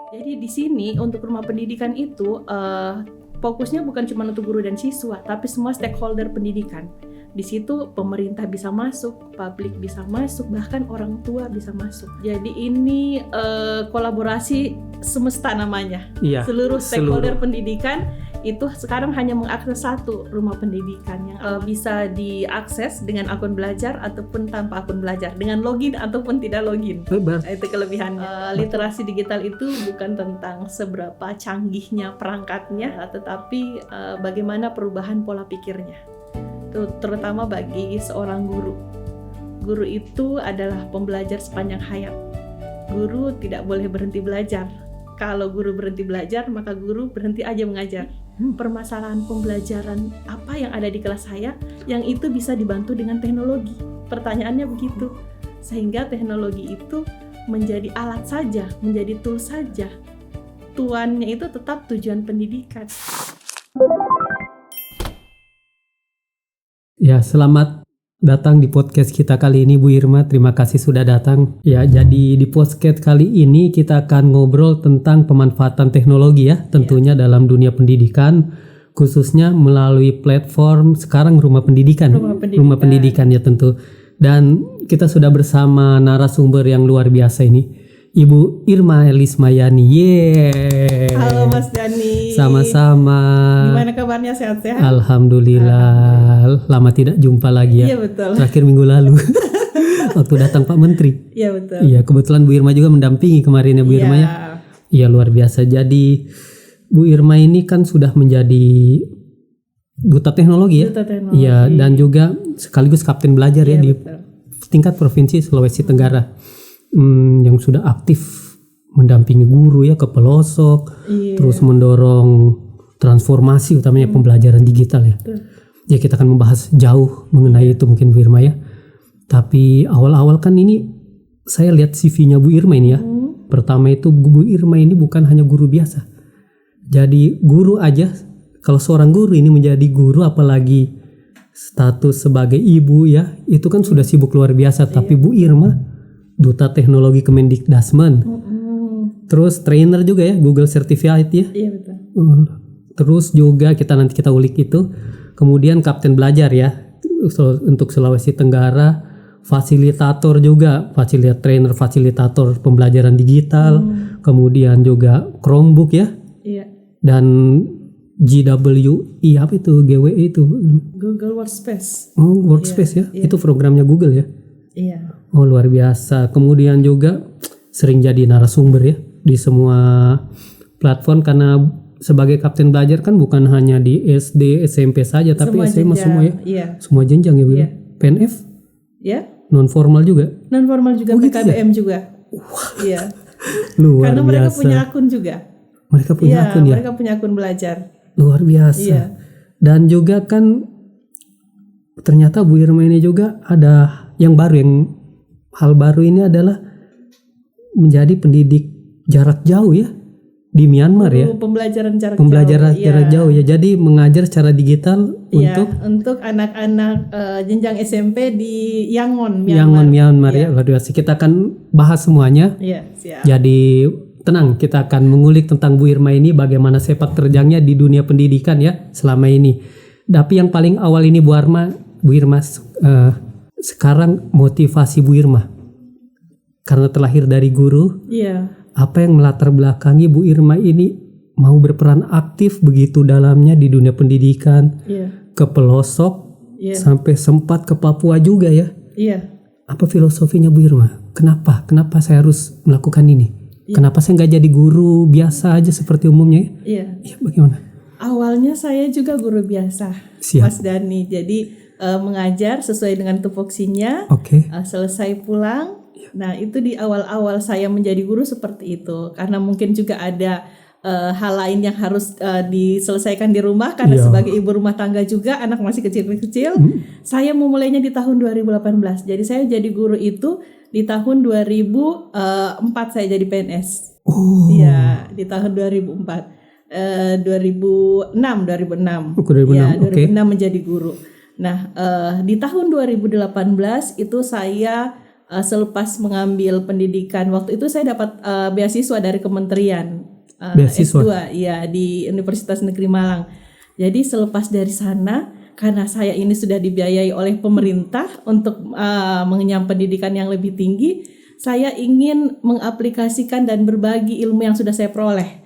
Jadi di sini untuk rumah pendidikan itu fokusnya bukan cuma untuk guru dan siswa, tapi semua stakeholder pendidikan. Di situ pemerintah bisa masuk, publik bisa masuk, bahkan orang tua bisa masuk. Jadi ini kolaborasi semesta namanya. Iya, Seluruh stakeholder pendidikan itu sekarang hanya mengakses satu rumah pendidikan yang bisa diakses dengan akun belajar ataupun tanpa akun belajar, dengan login ataupun tidak login. Itu kelebihannya. Literasi digital itu bukan tentang seberapa canggihnya perangkatnya, tetapi bagaimana perubahan pola pikirnya. Itu terutama bagi seorang guru. Guru itu adalah pembelajar sepanjang hayat. Guru tidak boleh berhenti belajar. Kalau guru berhenti belajar, maka guru berhenti aja mengajar. Permasalahan pembelajaran apa yang ada di kelas saya yang itu bisa dibantu dengan teknologi. Pertanyaannya begitu. Sehingga teknologi itu menjadi alat saja, menjadi tool saja. Tuannya itu tetap tujuan pendidikan. Ya, selamat datang di podcast kita kali ini Bu Irma, terima kasih sudah datang. Ya, jadi di podcast kali ini kita akan ngobrol tentang pemanfaatan teknologi ya, tentunya dalam dunia pendidikan, khususnya melalui platform sekarang rumah pendidikan ya tentu. Dan kita sudah bersama narasumber yang luar biasa ini, Ibu Irma Elismayani. Halo Mas Dani. Sama-sama. Gimana kabarnya, sehat-sehat? Alhamdulillah. Lama tidak jumpa lagi ya. Iya betul. Terakhir minggu lalu waktu datang Pak Menteri. Iya betul. Iya, kebetulan Bu Irma juga mendampingi kemarin ya Bu Irma ya. Iya, luar biasa. Jadi Bu Irma ini kan sudah menjadi duta teknologi ya. Duta teknologi. Iya, dan juga sekaligus kapten belajar ya di betul. tingkat provinsi Sulawesi Tenggara. Yang sudah aktif mendampingi guru ya ke pelosok, terus mendorong transformasi utamanya pembelajaran digital ya. Ya, kita akan membahas jauh mengenai itu mungkin Bu Irma ya. Tapi awal-awal kan ini saya lihat CV-nya Bu Irma ini ya. Pertama itu Bu Irma ini bukan hanya guru biasa. Jadi guru aja, kalau seorang guru ini menjadi guru apalagi status sebagai ibu ya, itu kan sudah sibuk luar biasa. Tapi Bu Irma duta teknologi Kemendikdasmen. Terus trainer juga ya, Google Certified ya. Iya betul. Terus juga nanti kita ulik itu. Kemudian kapten belajar ya untuk Sulawesi Tenggara, fasilitator juga, trainer fasilitator pembelajaran digital. Kemudian juga Chromebook ya. Iya. Dan GWE apa itu? GWE itu Google Workspace. Oh, Workspace ya. Itu programnya Google ya. Iya. Oh, luar biasa. Kemudian juga sering jadi narasumber ya di semua platform, karena sebagai kapten belajar kan bukan hanya di SD, SMP saja, tapi Semua SMA jenjang. semua ya. Iya. Semua jenjang ya Bu. Iya. PNF? Ya. Non formal juga. Non formal juga, gitu PKBM juga. Iya. Luar Karena biasa. mereka punya akun juga. Mereka punya akun ya. Mereka punya akun belajar. Luar biasa. Iya. Dan juga kan ternyata Bu Irma ini juga ada yang baru, hal baru ini adalah menjadi pendidik jarak jauh ya di Myanmar ya. Pembelajaran jarak jauh ya. Jadi mengajar secara digital untuk anak-anak jenjang SMP di Yangon, Myanmar ya. Luar biasa. Kita akan bahas semuanya. Iya, siap. Jadi tenang, kita akan mengulik tentang Bu Irma ini, bagaimana sepak terjangnya di dunia pendidikan ya selama ini. Tapi yang paling awal ini Bu Irma, sekarang motivasi Bu Irma karena terlahir dari guru. Iya. Apa yang melatar belakangi Bu Irma ini mau berperan aktif begitu dalamnya di dunia pendidikan, ke pelosok, sampai sempat ke Papua juga ya. Iya. Apa filosofinya Bu Irma? Kenapa saya harus melakukan ini? Kenapa saya nggak jadi guru biasa aja seperti umumnya? Iya. Bagaimana? Awalnya saya juga guru biasa, Mas Dani. Jadi mengajar sesuai dengan tupoksinya. Selesai pulang. Nah, itu di awal-awal saya menjadi guru seperti itu. Karena mungkin juga ada hal lain yang harus diselesaikan di rumah. Karena sebagai ibu rumah tangga juga, anak masih kecil-kecil. Saya memulainya di tahun 2018. Jadi saya jadi guru itu di tahun 2004 saya jadi PNS. Iya, di tahun 2004. 2006. 2006 menjadi guru. Nah, di tahun 2018 itu saya selepas mengambil pendidikan, waktu itu saya dapat beasiswa dari kementerian Beasiswa? S2 ya di Universitas Negeri Malang. Jadi selepas dari sana, karena saya ini sudah dibiayai oleh pemerintah untuk mengenyam pendidikan yang lebih tinggi, saya ingin mengaplikasikan dan berbagi ilmu yang sudah saya peroleh.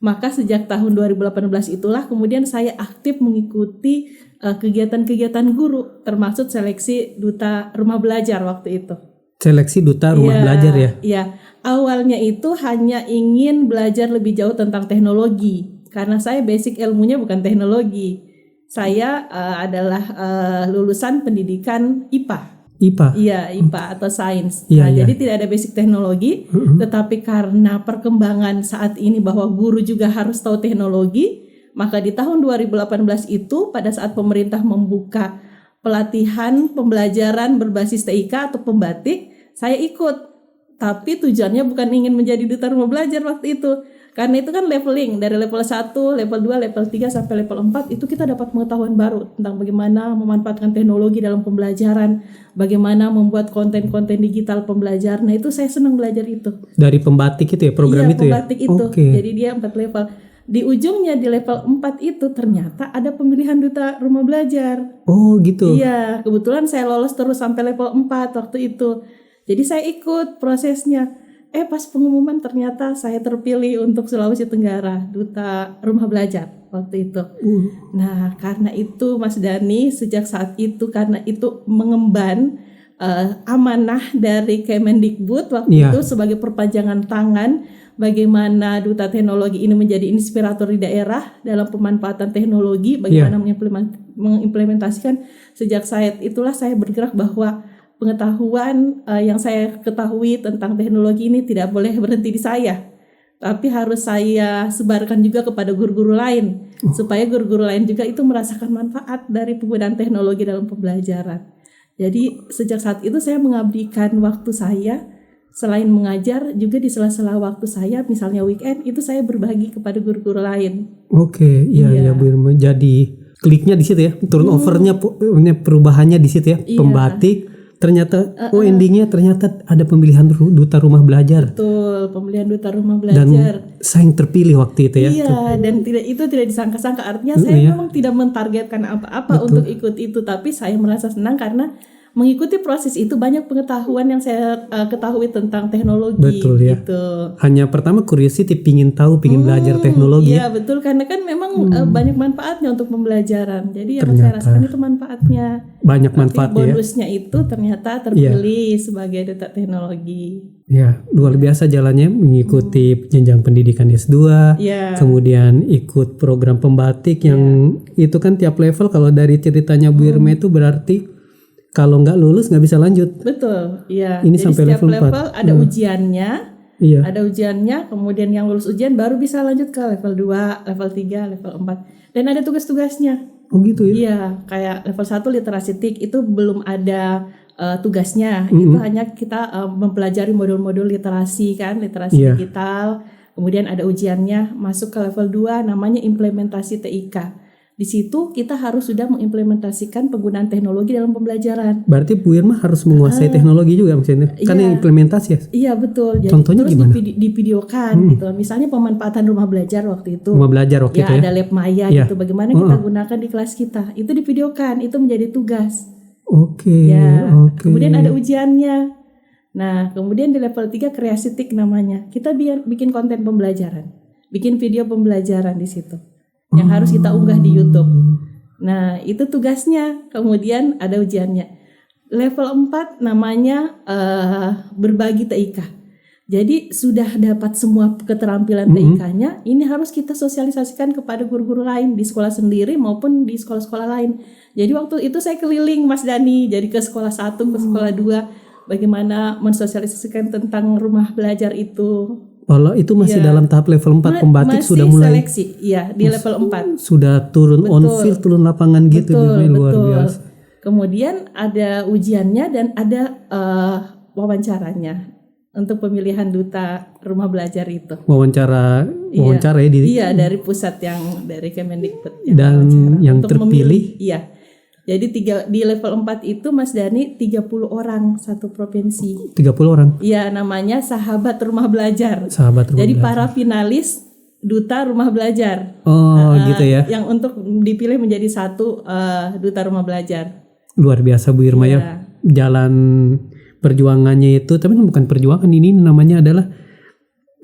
Maka sejak tahun 2018 itulah kemudian saya aktif mengikuti kegiatan-kegiatan guru, termasuk seleksi duta rumah belajar waktu itu. Seleksi duta rumah belajar ya? Iya, awalnya itu hanya ingin belajar lebih jauh tentang teknologi, karena saya basic ilmunya bukan teknologi. Saya adalah lulusan pendidikan IPA. IPA? Iya, IPA atau sains. Iya, Nah, iya. jadi tidak ada basic teknologi, tetapi karena perkembangan saat ini bahwa guru juga harus tahu teknologi, maka di tahun 2018 itu pada saat pemerintah membuka pelatihan pembelajaran berbasis TIK atau pembatik, saya ikut. Tapi tujuannya bukan ingin menjadi duta rumah belajar waktu itu. Karena itu kan leveling dari level 1, level 2, level 3 sampai level 4 itu kita dapat pengetahuan baru tentang bagaimana memanfaatkan teknologi dalam pembelajaran, bagaimana membuat konten-konten digital pembelajaran. Nah, itu saya senang belajar itu. Dari pembatik itu ya, program itu ya? Pembatik itu. Oke. Jadi dia 4 level. Di ujungnya di level 4 itu ternyata ada pemilihan duta rumah belajar. Oh gitu. Iya, kebetulan saya lolos terus sampai level 4 waktu itu. Jadi saya ikut prosesnya. Pas pengumuman ternyata saya terpilih untuk Sulawesi Tenggara, duta rumah belajar waktu itu. Nah, karena itu Mas Dhani, sejak saat itu karena itu mengemban amanah dari Kemendikbud waktu itu sebagai perpanjangan tangan bagaimana duta teknologi ini menjadi inspirator di daerah dalam pemanfaatan teknologi, bagaimana mengimplementasikan. Sejak saat itulah saya bergerak bahwa pengetahuan yang saya ketahui tentang teknologi ini tidak boleh berhenti di saya, tapi harus saya sebarkan juga kepada guru-guru lain, supaya guru-guru lain juga itu merasakan manfaat dari penggunaan teknologi dalam pembelajaran. Jadi sejak saat itu saya mengabdikan waktu saya, selain mengajar juga di sela-sela waktu saya, misalnya weekend, itu saya berbagi kepada guru-guru lain. Oke, iya Bu Irma. Jadi kliknya di situ ya, turnovernya perubahannya di situ ya, pembatik. Ternyata endingnya ternyata ada pemilihan duta rumah belajar. Betul, pemilihan duta rumah belajar. Dan saya yang terpilih waktu itu ya. Iya, dan itu tidak disangka-sangka. Artinya saya memang tidak mentargetkan apa-apa untuk ikut itu, tapi saya merasa senang karena mengikuti proses itu banyak pengetahuan yang saya ketahui tentang teknologi. Betul ya. Gitu. Hanya pertama curiosity, pingin tahu, pingin belajar teknologi. Iya betul, karena kan memang banyak manfaatnya untuk pembelajaran. Jadi yang saya rasakan itu manfaatnya. Banyak manfaatnya. Bonusnya itu ternyata terpilih sebagai duta teknologi. Ya, luar biasa jalannya mengikuti jenjang pendidikan S2, kemudian ikut program pembatik yang itu kan tiap level. Kalau dari ceritanya Bu Irma itu berarti kalau nggak lulus nggak bisa lanjut. Betul, iya. Ini jadi sampai setiap level 4. ada ujiannya. Iya. Ada ujiannya, kemudian yang lulus ujian baru bisa lanjut ke level 2, level 3, level 4. Dan ada tugas-tugasnya. Oh gitu ya? Iya, kayak level 1 literasi TIK itu belum ada tugasnya. Itu hanya kita mempelajari modul-modul literasi kan, literasi digital. Kemudian ada ujiannya, masuk ke level 2 namanya implementasi TIK. Di situ kita harus sudah mengimplementasikan penggunaan teknologi dalam pembelajaran. Berarti Bu Irma harus menguasai teknologi juga maksudnya? Kan yang implementasi ya? Iya betul. Jadi contohnya terus gimana? Divideokan gitu. Misalnya pemanfaatan rumah belajar waktu itu. Rumah belajar waktu itu ya? Ada lab maya gitu. Bagaimana kita gunakan di kelas kita. Itu divideokan. Itu menjadi tugas. Oke. Kemudian ada ujiannya. Nah kemudian di level 3 kreasi TIK namanya. Kita bikin konten pembelajaran. Bikin video pembelajaran di situ. Yang harus kita unggah di YouTube. Nah, itu tugasnya. Kemudian ada ujiannya. Level 4 namanya berbagi TIK. Jadi sudah dapat semua keterampilan TIK-nya, ini harus kita sosialisasikan kepada guru-guru lain di sekolah sendiri maupun di sekolah-sekolah lain. Jadi waktu itu saya keliling Mas Dhani, jadi ke sekolah 1, ke sekolah 2, bagaimana mensosialisasikan tentang rumah belajar itu. Kalau itu masih dalam tahap level 4 pembatik sudah mulai seleksi, iya di level 4. Sudah turun on field, turun lapangan gitu, luar biasa. Kemudian ada ujiannya dan ada wawancaranya untuk pemilihan duta rumah belajar itu. Wawancara ya dari pusat yang dari Kemendikbud. Dan yang terpilih? Iya. Jadi di level 4 itu Mas Dani 30 orang satu provinsi. 30 orang. Iya, namanya Sahabat Rumah Belajar. Sahabat Rumah Jadi Belajar. para finalis Duta Rumah Belajar. Oh, gitu ya. Yang untuk dipilih menjadi satu Duta Rumah Belajar. Luar biasa Bu Irma ya. Jalan perjuangannya itu, tapi bukan perjuangan, ini namanya adalah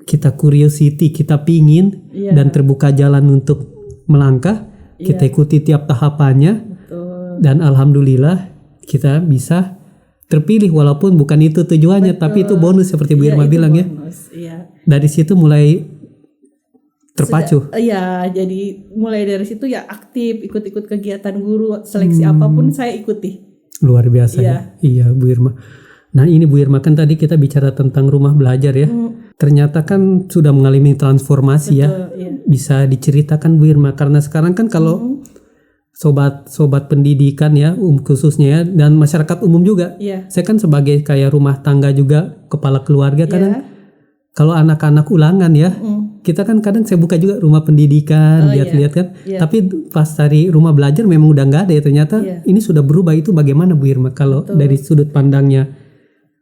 kita curiosity, kita pingin dan terbuka jalan untuk melangkah. Kita ikuti tiap tahapannya. Dan alhamdulillah kita bisa terpilih walaupun bukan itu tujuannya. Tapi itu bonus seperti Bu Irma bilang bonus, ya. Dari situ mulai terpacu. Iya, jadi mulai dari situ ya aktif ikut-ikut kegiatan guru, seleksi apapun saya ikuti. Luar biasa ya. Iya Bu Irma. Nah ini Bu Irma, kan tadi kita bicara tentang rumah belajar ya. Ternyata kan sudah mengalami transformasi. Betul, ya. Bisa diceritakan Bu Irma, karena sekarang kan kalau sobat pendidikan ya, khususnya ya, dan masyarakat umum juga. Saya kan sebagai kayak rumah tangga juga, kepala keluarga, kadang kalau anak-anak ulangan ya, kita kan kadang saya buka juga rumah pendidikan, lihat-lihat kan. Tapi pas dari rumah belajar memang udah nggak ada ya, ternyata ini sudah berubah. Itu bagaimana Bu Irma kalau dari sudut pandangnya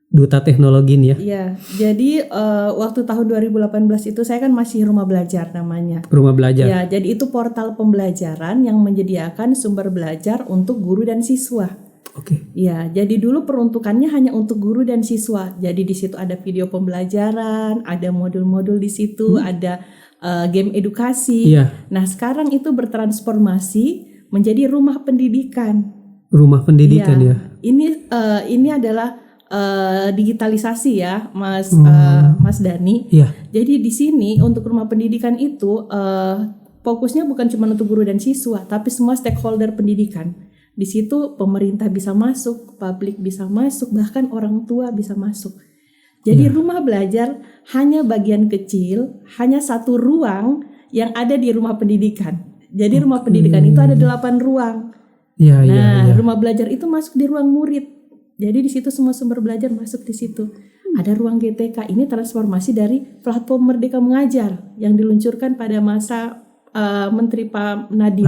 Duta Teknologi ini ya? Iya, jadi waktu tahun 2018 itu saya kan masih rumah belajar namanya. Rumah belajar. Ya, jadi itu portal pembelajaran yang menyediakan sumber belajar untuk guru dan siswa. Oke. Ya, jadi dulu peruntukannya hanya untuk guru dan siswa. Jadi di situ ada video pembelajaran, ada modul-modul di situ, ada game edukasi. Nah, sekarang itu bertransformasi menjadi rumah pendidikan. Rumah pendidikan ya. Ini adalah digitalisasi ya, Mas Dani. Jadi di sini untuk rumah pendidikan itu fokusnya bukan cuma untuk guru dan siswa, tapi semua stakeholder pendidikan. Di situ pemerintah bisa masuk, publik bisa masuk, bahkan orang tua bisa masuk. Jadi rumah belajar hanya bagian kecil, hanya satu ruang yang ada di rumah pendidikan. Jadi rumah pendidikan itu ada 8 ruang. Rumah belajar itu masuk di ruang murid. Jadi di situ semua sumber belajar masuk di situ. Ada ruang GTK. Ini transformasi dari platform Merdeka Mengajar yang diluncurkan pada masa Menteri Pak Nadiem.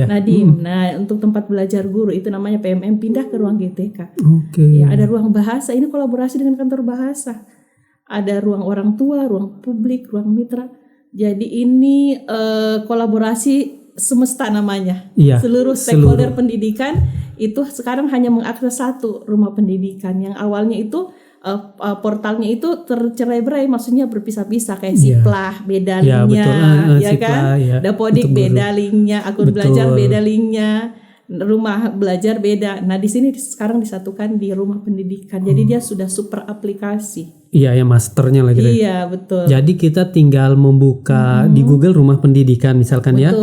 Nadiem. Nah, untuk tempat belajar guru itu namanya PMM, pindah ke ruang GTK. Ya, ada ruang bahasa. Ini kolaborasi dengan kantor bahasa. Ada ruang orang tua, ruang publik, ruang mitra. Jadi ini kolaborasi semesta namanya. Seluruh stakeholder pendidikan itu sekarang hanya mengakses satu rumah pendidikan. Yang awalnya itu portalnya itu tercerai-berai, maksudnya berpisah-pisah kayak Siplah beda linknya, ya kan? Dapodik beda linknya, akun belajar beda linknya, rumah belajar beda. Nah di sini sekarang disatukan di rumah pendidikan. Jadi dia sudah super aplikasi. Iya ya, masternya lagi. Iya betul. Jadi kita tinggal membuka di Google rumah pendidikan misalkan ya,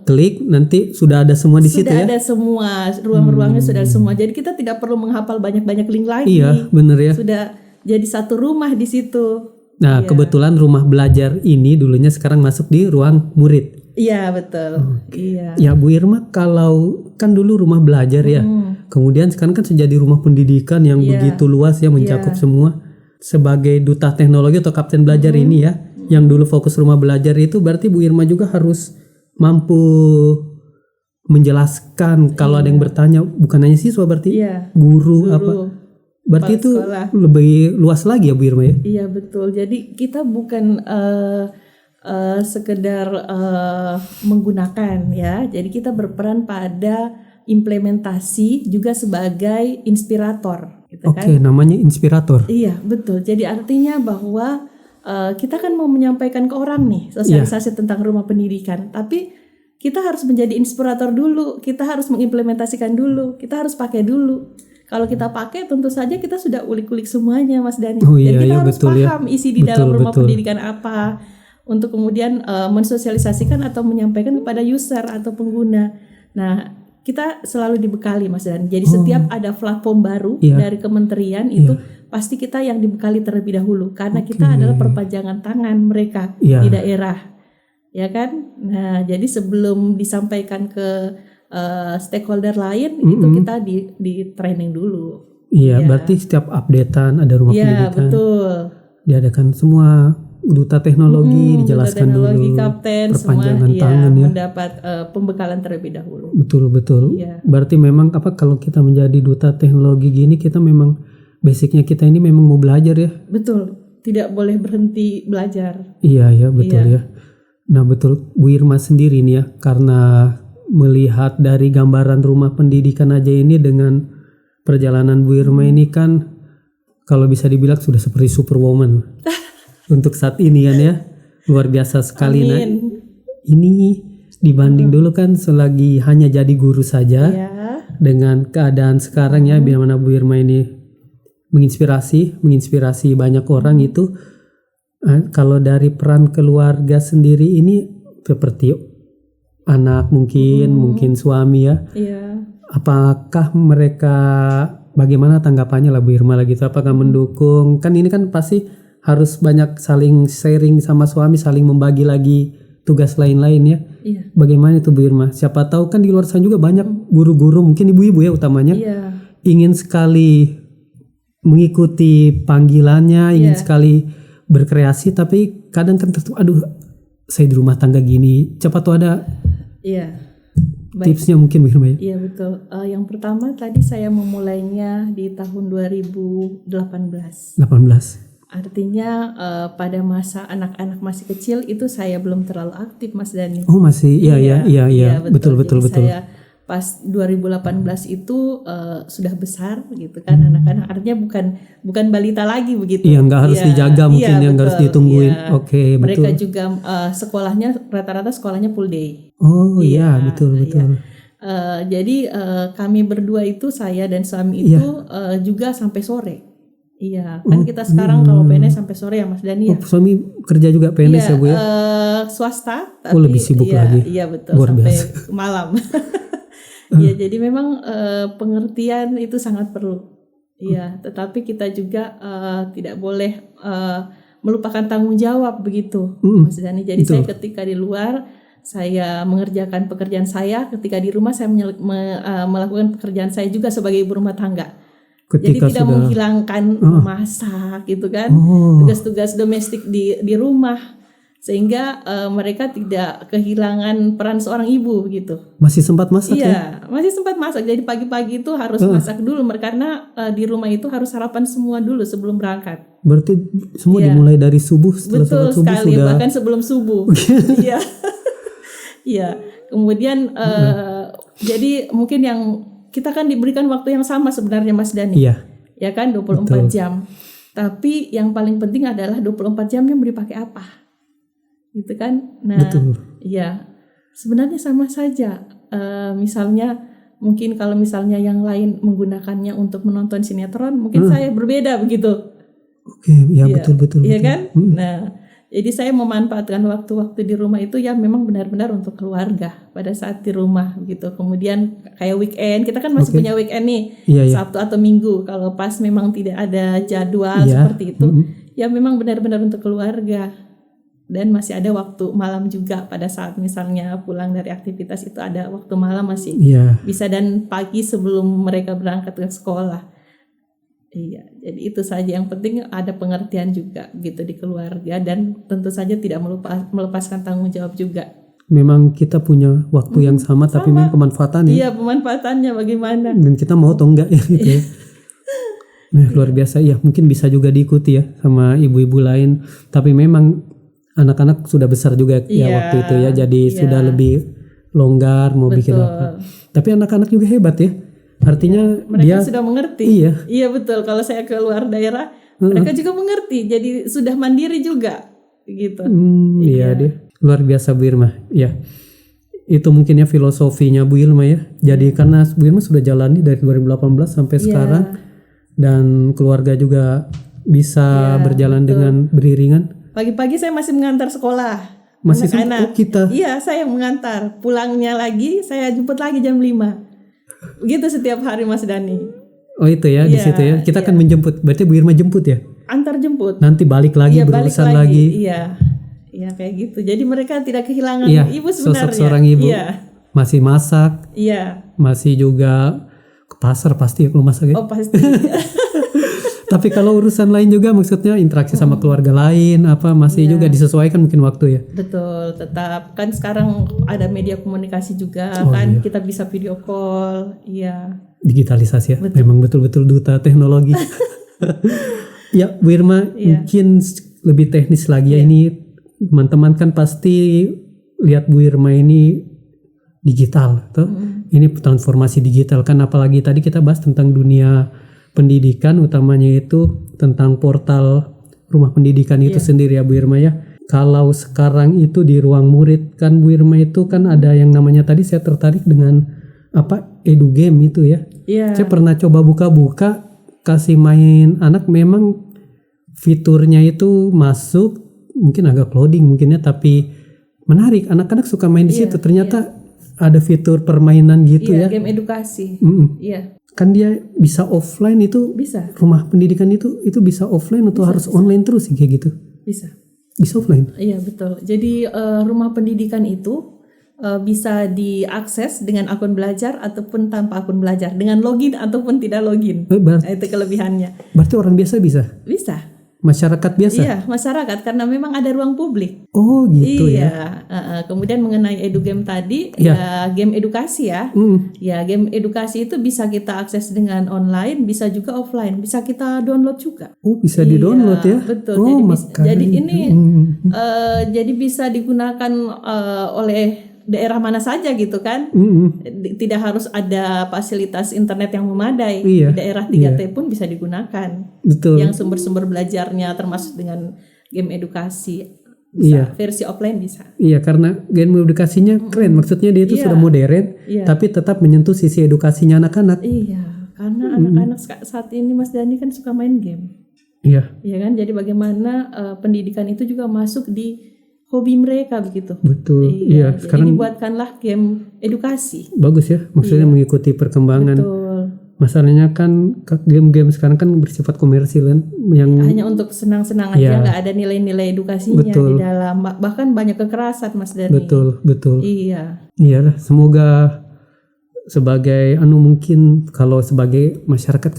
klik nanti sudah ada semua di situ ya. Sudah ada semua, ruang-ruangnya sudah ada semua. Jadi kita tidak perlu menghafal banyak-banyak link lagi. Iya benar ya. Sudah jadi satu rumah di situ. Nah kebetulan rumah belajar ini dulunya sekarang masuk di ruang murid. Iya betul. Iya. Ya Bu Irma, kalau kan dulu rumah belajar ya, kemudian sekarang kan jadi rumah pendidikan yang begitu luas ya, mencakup semua. Sebagai Duta Teknologi atau Kapten Belajar ini ya, yang dulu fokus rumah belajar itu, berarti Bu Irma juga harus mampu menjelaskan kalau ada yang bertanya, bukan hanya siswa berarti guru apa. Berarti itu sekolah. Lebih luas lagi ya Bu Irma ya? Iya betul. Jadi kita bukan sekedar menggunakan ya. Jadi kita berperan pada implementasi juga sebagai inspirator. Oke, namanya inspirator. Iya betul. Jadi artinya bahwa kita kan mau menyampaikan ke orang nih sosialisasi tentang rumah pendidikan, tapi kita harus menjadi inspirator dulu. Kita harus mengimplementasikan dulu. Kita harus pakai dulu. Kalau kita pakai, tentu saja kita sudah ulik-ulik semuanya, Mas Dani. Dan kita harus paham isi di dalam rumah pendidikan apa, untuk kemudian mensosialisasikan atau menyampaikan kepada user atau pengguna. Nah, kita selalu dibekali, Mas Dani. Jadi setiap ada platform baru dari kementerian itu pasti kita yang dibekali terlebih dahulu, karena kita adalah perpanjangan tangan mereka di daerah, ya kan? Nah, jadi sebelum disampaikan ke stakeholder lain itu kita di training dulu. Berarti setiap updatean ada rumah pendidikan. Iya betul. Diadakan semua duta teknologi dijelaskan duta teknologi, dulu, kapten, perpanjangan semua tangan ya. mendapat pembekalan terlebih dahulu. Betul. Iya. Berarti memang kalau kita menjadi duta teknologi gini, kita memang basicnya kita ini memang mau belajar ya. Betul, tidak boleh berhenti belajar. Iya betul ya. Nah betul, Bu Irma sendiri nih ya, karena melihat dari gambaran rumah pendidikan aja ini dengan perjalanan Bu Irma ini kan kalau bisa dibilang sudah seperti superwoman untuk saat ini kan ya, luar biasa sekali. Nah ini dibanding dulu kan selagi hanya jadi guru saja, dengan keadaan sekarang ya, bila mana Bu Irma ini menginspirasi banyak orang itu. Kalau dari peran keluarga sendiri ini seperti anak mungkin suami ya. Apakah mereka, bagaimana tanggapannya lah Bu Irma lagi itu? Apakah mendukung? Kan ini kan pasti harus banyak saling sharing sama suami, saling membagi lagi tugas lain-lain ya. Bagaimana itu Bu Irma? Siapa tahu kan di luar sana juga banyak guru-guru, mungkin ibu-ibu ya utamanya, ingin sekali mengikuti panggilannya, ingin sekali berkreasi, tapi kadang kan aduh saya di rumah tangga gini. Cepat tuh ada tipsnya mungkin Bu Irma ya? Iya betul. Yang pertama tadi saya memulainya di tahun 2018. Artinya pada masa anak-anak masih kecil itu saya belum terlalu aktif Mas Dhani. Oh masih, iya betul. Saya pas 2018 itu sudah besar gitu kan, anak-anak, artinya bukan balita lagi begitu. Iya, nggak harus dijaga mungkin, yang nggak harus ditungguin. Oke, mereka betul. juga sekolahnya rata-rata sekolahnya full day. Oh iya, betul. Jadi kami berdua itu, saya dan suami itu juga sampai sore. Iya, kan kita sekarang kalau PNS sampai sore ya Mas Dhani ya. Suami kerja juga PNS ya Bu ya? Swasta, tapi lebih sibuk lagi. Iya betul, luar sampai biasa. malam. Ya, jadi memang pengertian itu sangat perlu. Iya, tetapi kita juga tidak boleh melupakan tanggung jawab begitu, Mas Dhani. Jadi saya ketika di luar saya mengerjakan pekerjaan saya, ketika di rumah saya melakukan pekerjaan saya juga sebagai ibu rumah tangga. Jadi tidak menghilangkan masak gitu kan, tugas-tugas domestik di rumah. Sehingga mereka tidak kehilangan peran seorang ibu gitu. Masih sempat masak ya? Iya, masih sempat masak. Jadi pagi-pagi itu harus masak dulu, karena di rumah itu harus sarapan semua dulu sebelum berangkat. Berarti semua dimulai dari subuh, setelah betul sholat subuh sekali, sudah. Bahkan sebelum subuh. Iya, iya. Kemudian jadi mungkin yang kita kan diberikan waktu yang sama sebenarnya Mas Dhani. Iya. Ya kan 24 jam. Tapi yang paling penting adalah 24 jamnya mau dipakai apa? Gitu kan. Nah, iya, sebenarnya sama saja. Misalnya mungkin kalau misalnya yang lain menggunakannya untuk menonton sinetron, mungkin saya berbeda begitu. Oke, ya betul. Iya kan. Nah, jadi saya memanfaatkan waktu-waktu di rumah itu ya memang benar-benar untuk keluarga pada saat di rumah gitu. Kemudian kayak weekend, kita kan masih punya weekend nih, Sabtu atau Minggu. Kalau pas memang tidak ada jadwal seperti itu, ya memang benar-benar untuk keluarga. Dan masih ada waktu malam juga pada saat misalnya pulang dari aktivitas itu, ada waktu malam masih bisa, dan pagi sebelum mereka berangkat ke sekolah. Iya, jadi itu saja, yang penting ada pengertian juga gitu di keluarga, dan tentu saja tidak melepaskan tanggung jawab juga. Memang kita punya waktu yang sama, tapi memang pemanfaatannya. Iya, pemanfaatannya bagaimana? Dan kita mau atau enggak ya gitu ya. Nah, luar biasa ya, mungkin bisa juga diikuti ya sama ibu-ibu lain, tapi memang anak-anak sudah besar juga ya waktu itu ya, jadi sudah lebih longgar mau bikin apa. Tapi anak-anak juga hebat ya, artinya mereka sudah mengerti. Iya betul, kalau saya keluar daerah mereka juga mengerti, jadi sudah mandiri juga gitu. Iya deh, luar biasa Bu Irma ya. Itu mungkin ya filosofinya Bu Irma ya. Jadi karena Bu Irma sudah jalani dari 2018 sampai sekarang, dan keluarga juga bisa berjalan dengan beriringan. Pagi-pagi saya masih mengantar sekolah. Masih anak-anak. Kita. Iya, saya mengantar. Pulangnya lagi, saya jemput lagi jam 5. Begitu setiap hari Mas Dhani. Oh itu ya, di situ ya. Kita akan menjemput. Berarti Bu Irma jemput ya? Antar jemput. Nanti balik lagi, berurusan lagi. Iya. Iya, kayak gitu. Jadi mereka tidak kehilangan ibu sebenarnya. Sosok seorang ibu. Iya. Masih masak. Iya. Masih juga ke pasar pasti kalau masak ya. Oh pasti. Tapi kalau urusan lain juga maksudnya interaksi sama keluarga lain apa masih juga disesuaikan mungkin waktu ya. Betul, tetap kan sekarang ada media komunikasi juga kita bisa video call. Iya. Digitalisasi ya. Memang betul-betul duta teknologi. Ya, Bu Irma mungkin lebih teknis lagi ya ini teman-teman kan pasti lihat Bu Irma ini digital tuh. Ini transformasi digital kan apalagi tadi kita bahas tentang dunia pendidikan utamanya itu tentang portal rumah pendidikan itu sendiri ya Bu Irma ya. Kalau sekarang itu di ruang murid kan Bu Irma itu kan ada yang namanya tadi saya tertarik dengan edu game itu ya. Saya pernah coba buka-buka kasih main anak memang fiturnya itu masuk mungkin agak loading mungkinnya tapi menarik anak-anak suka main di situ ternyata ada fitur permainan gitu ya. Game edukasi. Iya. Kan dia bisa offline itu bisa. Rumah pendidikan itu bisa offline atau harus online terus sih kayak gitu? Bisa offline. Iya betul. Jadi rumah pendidikan itu bisa diakses dengan akun belajar ataupun tanpa akun belajar, dengan login ataupun tidak login. Itu kelebihannya. Berarti orang biasa bisa? Bisa. Masyarakat biasa? Iya, masyarakat karena memang ada ruang publik. Oh gitu ya. Kemudian mengenai edu game tadi, ya game edukasi ya. Ya game edukasi itu bisa kita akses dengan online, bisa juga offline, bisa kita download juga. Oh bisa di-download ya? Betul. Oh, jadi ini jadi bisa digunakan oleh daerah mana saja gitu kan. Tidak harus ada fasilitas internet yang memadai. Di daerah 3T pun bisa digunakan. Betul. Yang sumber-sumber belajarnya termasuk dengan game edukasi bisa. Versi offline bisa. Iya, karena game edukasinya keren. Maksudnya dia itu sudah modern tapi tetap menyentuh sisi edukasinya anak-anak. Iya, karena anak-anak saat ini Mas Dhani kan suka main game. Iya kan? Jadi bagaimana pendidikan itu juga masuk di hobi mereka begitu. Betul. Iya. Sekarang dibuatkanlah game edukasi. Bagus ya. Maksudnya mengikuti perkembangan. Betul. Masalahnya kan game-game sekarang kan bersifat komersil kan, yang hanya untuk senang-senang aja, nggak ada nilai-nilai edukasinya di dalam. Bahkan banyak kekerasan Mas Dhani. Betul. Iya. Iyalah. Semoga sebagai mungkin kalau sebagai masyarakat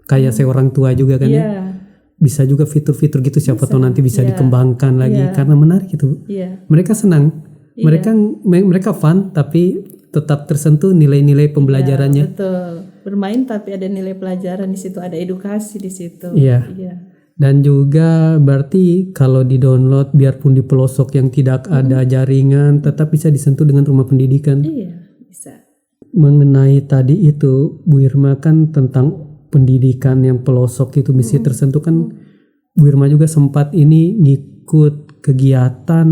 kayak saya orang tua juga kan ya. Bisa juga fitur-fitur gitu siapa tahu nanti bisa dikembangkan lagi karena menarik itu. Mereka senang, mereka fun tapi tetap tersentuh nilai-nilai pembelajarannya. Betul, bermain tapi ada nilai pelajaran di situ, ada edukasi di situ. Iya. Dan juga berarti kalau di-download biarpun di pelosok yang tidak ada jaringan tetap bisa disentuh dengan rumah pendidikan. Iya, bisa. Mengenai tadi itu Bu Irma kan tentang pendidikan yang pelosok itu mesti tersentuh kan. Bu Irma juga sempat ini ngikut kegiatan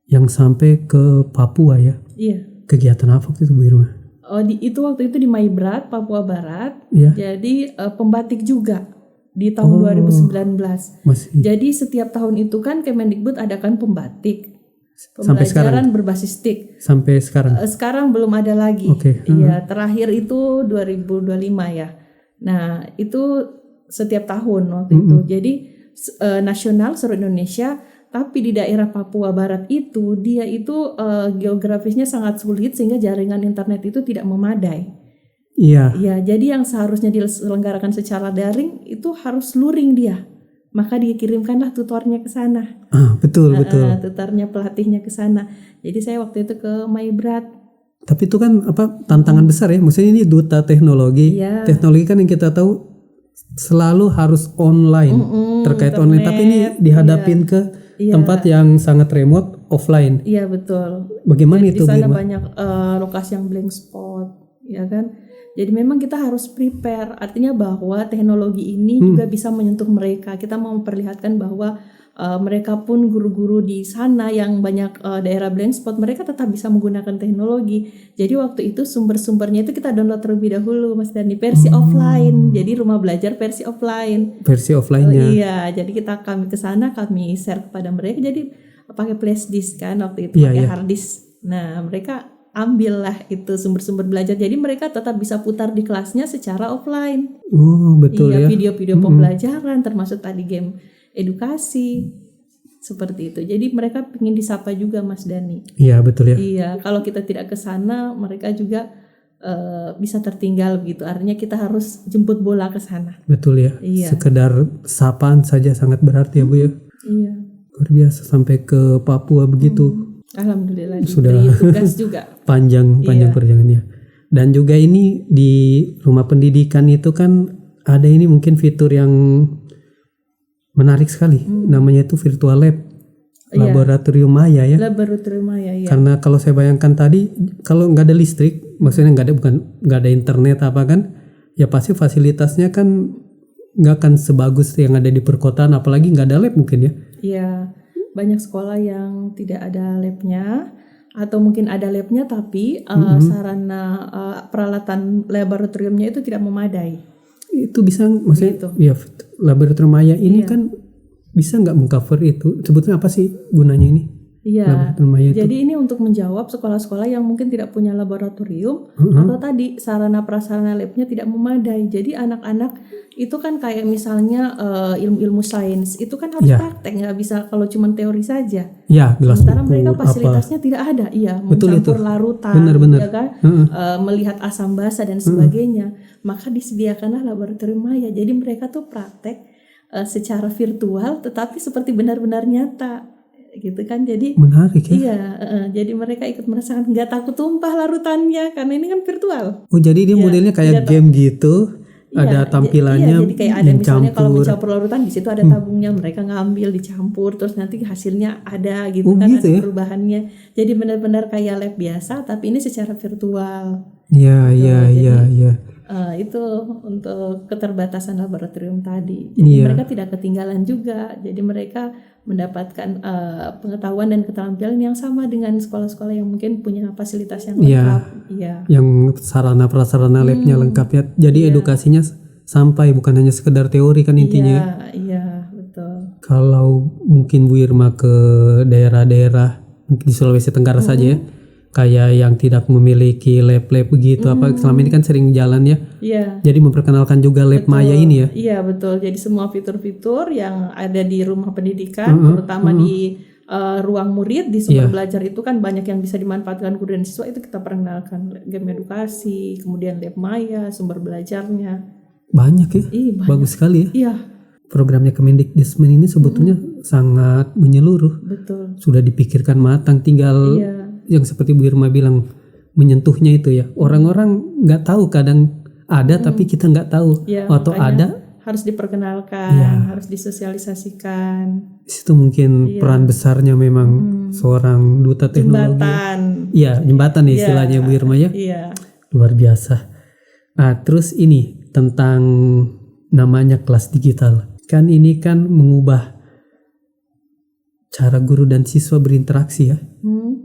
yang sampai ke Papua ya. Iya. Kegiatan apa waktu itu Bu Irma? Waktu itu di Maibrat, Papua Barat. Iya. Jadi pembatik juga di tahun 2019. Jadi setiap tahun itu kan Kemendikbud adakan pembatik. Pembelajaran berbasis TIK. Sampai sekarang? Sekarang belum ada lagi. Iya, terakhir itu 2025 ya. Nah, itu setiap tahun waktu itu. Jadi nasional seluruh Indonesia, tapi di daerah Papua Barat itu dia itu geografisnya sangat sulit sehingga jaringan internet itu tidak memadai. Iya, jadi yang seharusnya diselenggarakan secara daring itu harus luring dia. Maka dikirimkanlah tutornya ke sana. Betul. Tutornya, pelatihnya ke sana. Jadi saya waktu itu ke Maibrat. Tapi itu kan tantangan besar ya. Maksudnya ini duta teknologi. Teknologi kan yang kita tahu selalu harus online, terkait internet, online. Tapi ini dihadapin ke tempat yang sangat remote, offline. Iya betul. Bagaimana itu? Di sana banyak lokasi yang blank spot, ya kan. Jadi memang kita harus prepare. Artinya bahwa teknologi ini juga bisa menyentuh mereka. Kita mau memperlihatkan bahwa mereka pun guru-guru di sana yang banyak daerah blind spot, mereka tetap bisa menggunakan teknologi. Jadi waktu itu sumber-sumbernya itu kita download terlebih dahulu Mas Dhani, versi offline. Jadi rumah belajar versi offline. Versi offline-nya. Iya, jadi kami ke sana, kami share kepada mereka. Jadi pakai flash disk kan waktu itu, pakai hard disk. Nah, mereka ambillah itu sumber-sumber belajar. Jadi mereka tetap bisa putar di kelasnya secara offline. Oh, betul ya. Video-video pembelajaran termasuk tadi game edukasi seperti itu. Jadi mereka ingin disapa juga Mas Dhani. Iya betul ya. Iya, kalau kita tidak ke sana, mereka juga bisa tertinggal begitu. Artinya kita harus jemput bola ke sana. Betul ya. Iya. Sekedar sapaan saja sangat berarti ya Bu ya. Iya. Luar biasa sampai ke Papua begitu. Alhamdulillah Sudah diberi tugas juga. panjang Iya. perjalanannya. Dan juga ini di rumah pendidikan itu kan ada ini mungkin fitur yang menarik sekali. Namanya itu virtual lab. Iya. Laboratorium maya ya. Laboratorium maya ya. Karena kalau saya bayangkan tadi kalau nggak ada listrik, maksudnya nggak ada internet apa kan, ya pasti fasilitasnya kan nggak akan sebagus yang ada di perkotaan, apalagi nggak ada lab mungkin ya. Iya, banyak sekolah yang tidak ada labnya atau mungkin ada labnya tapi sarana peralatan laboratoriumnya itu tidak memadai. Itu bisa maksudnya Gitu. ya laboratorium maya ini kan bisa nggak mengcover itu? Sebetulnya apa sih gunanya ini? Iya. Laboratorium maya itu. Jadi ini untuk menjawab sekolah-sekolah yang mungkin tidak punya laboratorium atau tadi sarana prasarana labnya tidak memadai. Jadi anak-anak itu kan kayak misalnya ilmu-ilmu sains itu kan harus praktek, nggak bisa kalau cuma teori saja. Ya, gelas Sementara ukur, mereka apa. fasilitasnya tidak ada, Betul mencampur itu. larutan, Benar-benar. ya kan, melihat asam basa dan sebagainya. Maka disediakanlah laboratorium maya. Jadi mereka tuh praktek secara virtual, tetapi seperti benar-benar nyata, gitu kan. Jadi Menarik ya. iya, jadi mereka ikut merasakan nggak takut tumpah larutannya karena ini kan virtual. Oh jadi dia modelnya kayak game gitu. Ada tampilannya jadi kayak ada misalnya kalau mencampur. mencampur larutan di situ ada tabungnya, mereka ngambil dicampur terus nanti hasilnya ada gitu kan, gitu ada ya? perubahannya. Jadi benar-benar kayak lab biasa tapi ini secara virtual. Iya. Itu untuk keterbatasan laboratorium tadi. Jadi mereka tidak ketinggalan juga. Jadi mereka mendapatkan pengetahuan dan keterampilan yang sama dengan sekolah-sekolah yang mungkin punya fasilitas yang lengkap. Iya. Yang sarana prasarana labnya lengkap ya. Jadi edukasinya sampai bukan hanya sekedar teori kan intinya. Iya, betul. Kalau mungkin Bu Irma ke daerah-daerah mungkin di Sulawesi Tenggara saja ya, kayak yang tidak memiliki lab-lab begitu apa selama ini kan sering jalan ya. Iya. Jadi memperkenalkan juga lab maya ini ya. Iya, betul. Jadi semua fitur-fitur yang ada di rumah pendidikan, terutama di ruang murid di sumber belajar itu kan banyak yang bisa dimanfaatkan guru dan siswa, itu kita perkenalkan. Game edukasi, kemudian lab maya, sumber belajarnya. Banyak ya. Banyak. Bagus sekali ya. Iya, Programnya Kemendikbudrismen ini sebetulnya sangat menyeluruh. betul. Sudah dipikirkan matang, tinggal yang seperti Bu Irma bilang menyentuhnya itu ya. Orang-orang nggak tahu, kadang ada tapi kita nggak tahu. Atau ada harus diperkenalkan, harus disosialisasikan. di situ mungkin peran besarnya memang seorang duta teknologi. Jembatan. Iya, jembatan istilahnya Bu Irma ya. Iya. Luar biasa. Terus ini tentang namanya kelas digital. Kan ini kan mengubah cara guru dan siswa berinteraksi ya.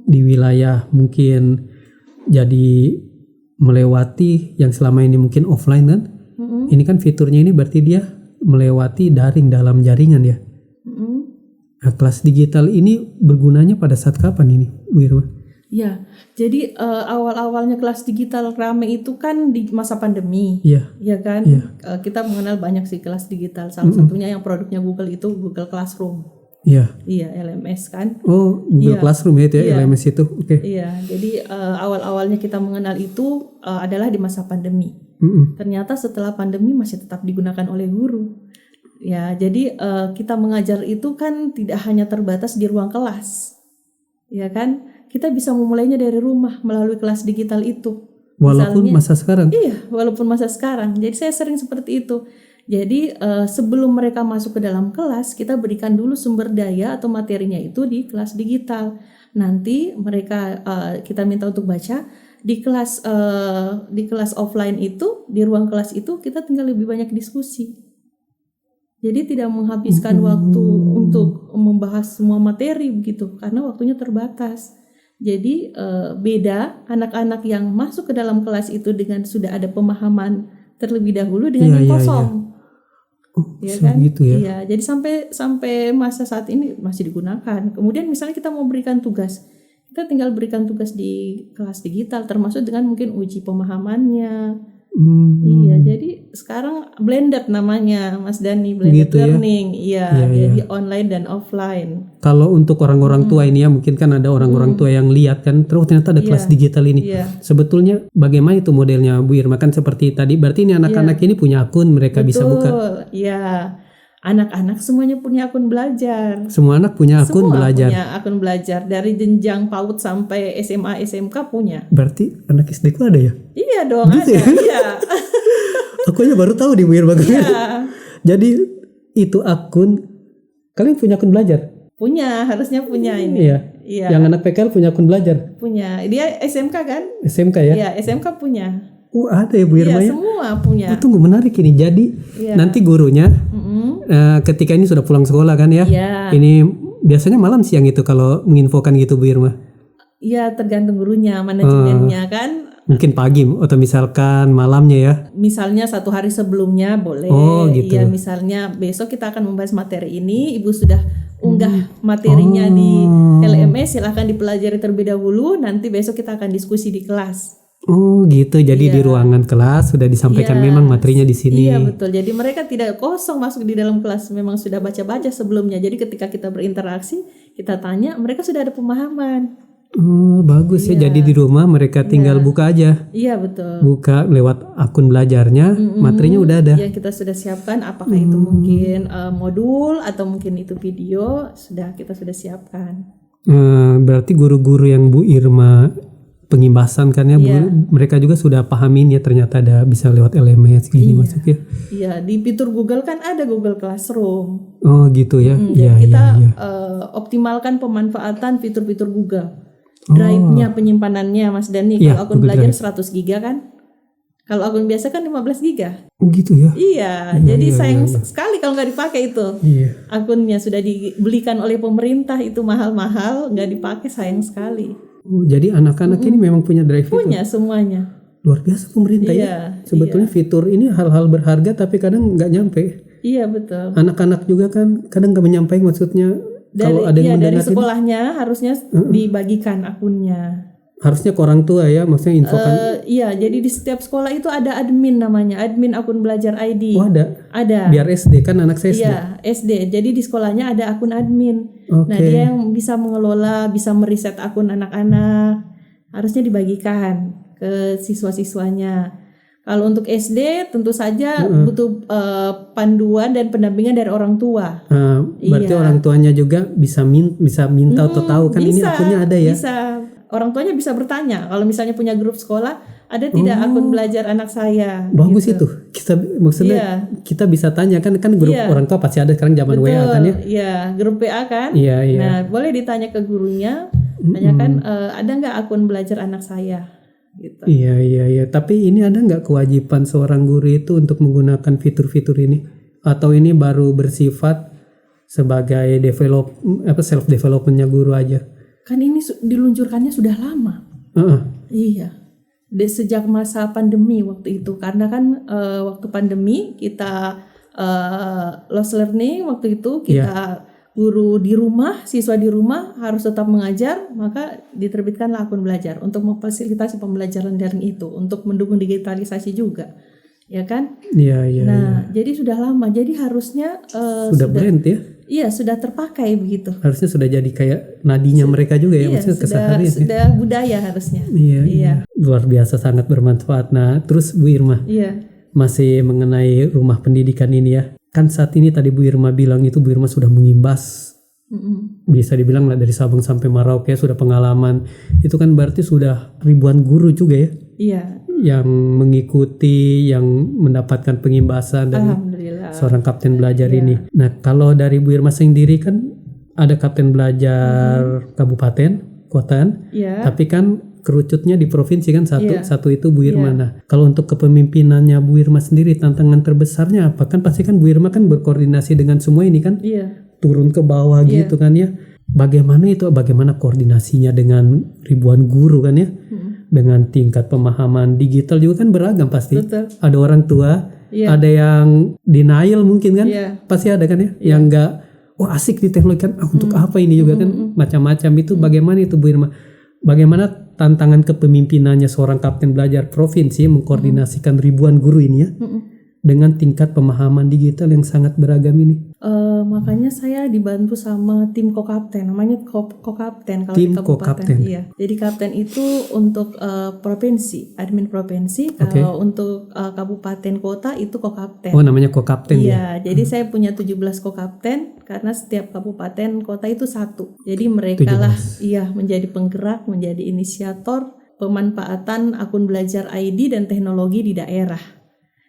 Di wilayah mungkin jadi melewati yang selama ini mungkin offline kan. Ini kan fiturnya ini berarti dia melewati daring dalam jaringan ya. Nah, kelas digital ini bergunanya pada saat kapan ini Bu Irma? Ya, jadi awal-awalnya kelas digital rame itu kan di masa pandemi, ya kan? Kita mengenal banyak sih kelas digital. Salah satunya yang produknya Google itu Google Classroom. Iya, LMS kan? Oh, Google Classroom ya itu ya, LMS itu. Oke. Iya, jadi awal-awalnya kita mengenal itu adalah di masa pandemi. Ternyata setelah pandemi masih tetap digunakan oleh guru. Ya, jadi kita mengajar itu kan tidak hanya terbatas di ruang kelas, ya kan? Kita bisa memulainya dari rumah melalui kelas digital itu. Walaupun masa sekarang. Iya, walaupun masa sekarang. Jadi saya sering seperti itu. Jadi sebelum mereka masuk ke dalam kelas, kita berikan dulu sumber daya atau materinya itu di kelas digital. Nanti mereka kita minta untuk baca di kelas offline itu, di ruang kelas itu kita tinggal lebih banyak diskusi. Jadi tidak menghabiskan waktu untuk membahas semua materi begitu, karena waktunya terbatas. Jadi beda anak-anak yang masuk ke dalam kelas itu dengan sudah ada pemahaman terlebih dahulu dengan yang kosong. Ya kan? Gitu ya. Iya, jadi sampai masa saat ini masih digunakan. Kemudian misalnya kita mau berikan tugas, kita tinggal berikan tugas di kelas digital, termasuk dengan mungkin uji pemahamannya. Iya, jadi sekarang blended namanya Mas Dani, blended Gitu ya? learning. Iya, jadi online dan offline. Kalau untuk orang-orang tua ini ya, mungkin kan ada orang-orang tua yang lihat kan, terus ternyata ada kelas digital ini. Sebetulnya bagaimana itu modelnya Bu Irma? Kan seperti tadi, berarti ini anak-anak ini punya akun, mereka bisa buka. Iya, anak-anak semuanya punya akun belajar. Semua anak punya akun Semua belajar. punya akun belajar, dari jenjang PAUD sampai SMA, SMK punya. Berarti anak SD ku ada ya? Iya dong, ada. Iya. Aku aja baru tahu di Bu Irma. Iya. Jadi itu akun, kalian punya akun belajar? Punya, harusnya punya ini. Iya. Yang anak PKL punya akun belajar? Punya. Dia SMK kan? SMK ya? Iya, SMK punya. Ada ya Bu Irma ya? Iya, semua punya. Tunggu, menarik ini. Jadi nanti gurunya ketika ini sudah pulang sekolah kan ya? Iya. Ini biasanya malam siang itu kalau menginfokan gitu Bu Irma? Iya, tergantung gurunya, manajemennya kan. Mungkin pagi atau misalkan malamnya ya? Misalnya 1 hari sebelumnya boleh. Oh gitu. Iya, misalnya besok kita akan membahas materi ini, Ibu sudah unggah materinya di LMS, silahkan dipelajari terlebih dahulu, nanti besok kita akan diskusi di kelas. Oh gitu, jadi di ruangan kelas sudah disampaikan memang materinya di sini. Iya betul, jadi mereka tidak kosong masuk di dalam kelas, memang sudah baca-baca sebelumnya. Jadi ketika kita berinteraksi, kita tanya, mereka sudah ada pemahaman. Oh bagus ya, jadi di rumah mereka tinggal buka aja. Iya betul. Buka lewat akun belajarnya, materinya udah ada. Yang kita sudah siapkan, apakah itu mungkin modul atau mungkin itu video, kita sudah siapkan. Berarti guru-guru yang Bu Irma pengimbasan kan ya, mereka juga sudah pahamin ya, ternyata ada bisa lewat LMS gini masuknya. Iya, di fitur Google kan ada Google Classroom. Oh gitu ya. Kita optimalkan pemanfaatan fitur-fitur Google. Drive-nya, penyimpanannya Mas Dani, kalau akun belajar 100 GB kan. Kalau akun biasa kan 15 GB. Oh gitu ya. Iya, jadi sayang sekali kalau nggak dipakai itu. Iya. Akunnya sudah dibelikan oleh pemerintah, itu mahal-mahal, nggak dipakai, sayang sekali. Oh, jadi anak-anak ini memang punya drive itu? Punya semuanya. Luar biasa pemerintah ya. Sebetulnya fitur ini hal-hal berharga tapi kadang nggak nyampe. Iya betul. Anak-anak juga kan kadang nggak menyampaikan, maksudnya kalau ada yang dari sekolahnya harusnya dibagikan akunnya. Harusnya ke orang tua ya, maksudnya infokan. Iya, jadi di setiap sekolah itu ada admin namanya, admin akun belajar ID. Oh ada? Ada. Biar SD kan, anak saya SD. Iya, SD. Jadi di sekolahnya ada akun admin. Okay. Nah dia yang bisa mengelola, bisa meriset akun anak-anak. Harusnya dibagikan ke siswa-siswanya. Kalau untuk SD tentu saja butuh panduan dan pendampingan dari orang tua. Berarti orang tuanya juga bisa minta atau tahu kan ini akunnya ada ya? Bisa. Orang tuanya bisa bertanya. Kalau misalnya punya grup sekolah, ada tidak akun belajar anak saya? Bagus gitu. Itu. Kita bisa tanya kan grup orang tua pasti ada sekarang zaman WA kan ya? Iya, grup WA kan? Iya. Nah, boleh ditanya ke gurunya, tanyakan ada nggak akun belajar anak saya? Gitu. Iya. Tapi ini ada nggak kewajiban seorang guru itu untuk menggunakan fitur-fitur ini? Atau ini baru bersifat sebagai self developmentnya guru aja? Kan ini diluncurkannya sudah lama. Iya. Sejak masa pandemi waktu itu, karena kan waktu pandemi kita lost learning waktu itu kita. Guru di rumah, siswa di rumah harus tetap mengajar, maka diterbitkanlah akun belajar untuk memfasilitasi pembelajaran daring itu, untuk mendukung digitalisasi juga, ya kan? Iya. Nah, jadi sudah lama, jadi harusnya sudah blend ya? Iya, sudah terpakai begitu. Harusnya sudah jadi kayak nadinya mereka juga ya, maksudnya keseharian. Sudah budaya harusnya. Iya. Luar biasa, sangat bermanfaat. Nah, terus Bu Irma, masih mengenai rumah pendidikan ini ya. Kan saat ini tadi Bu Irma bilang itu Bu Irma sudah mengimbas, bisa dibilang lah dari Sabang sampai Merauke sudah pengalaman. Itu kan berarti sudah ribuan guru juga ya? Iya. Yang mengikuti, yang mendapatkan pengimbasan dari seorang kapten belajar ini. Nah kalau dari Bu Irma sendiri kan ada kapten belajar kabupaten, kota, tapi kan kerucutnya di provinsi kan satu itu Bu Irma. Nah, kalau untuk kepemimpinannya Bu Irma sendiri tantangan terbesarnya apa? Kan pasti kan Bu Irma kan berkoordinasi dengan semua ini kan? Turun ke bawah gitu kan ya. Bagaimana koordinasinya dengan ribuan guru kan ya? Dengan tingkat pemahaman digital juga kan beragam pasti. Betul. Ada orang tua, ada yang denial mungkin kan? Pasti ada kan ya? Yang enggak asik di teknologi kan, untuk apa ini juga kan? Macam-macam itu. Bagaimana itu Bu Irma? Bagaimana tantangan kepemimpinannya seorang kapten belajar provinsi mengkoordinasikan ribuan guru ini ya dengan tingkat pemahaman digital yang sangat beragam ini? Makanya saya dibantu sama tim Kokapten, namanya Kokapten kalau Tim di kabupaten. Kokapten. Iya. Jadi kapten itu untuk provinsi, admin provinsi. Kalau untuk kabupaten kota itu Kokapten. Oh, namanya Kokapten ya? Iya, jadi saya punya 17 Kokapten karena setiap kabupaten kota itu satu. Jadi mereka 17. lah menjadi penggerak, menjadi inisiator pemanfaatan akun belajar ID dan teknologi di daerah.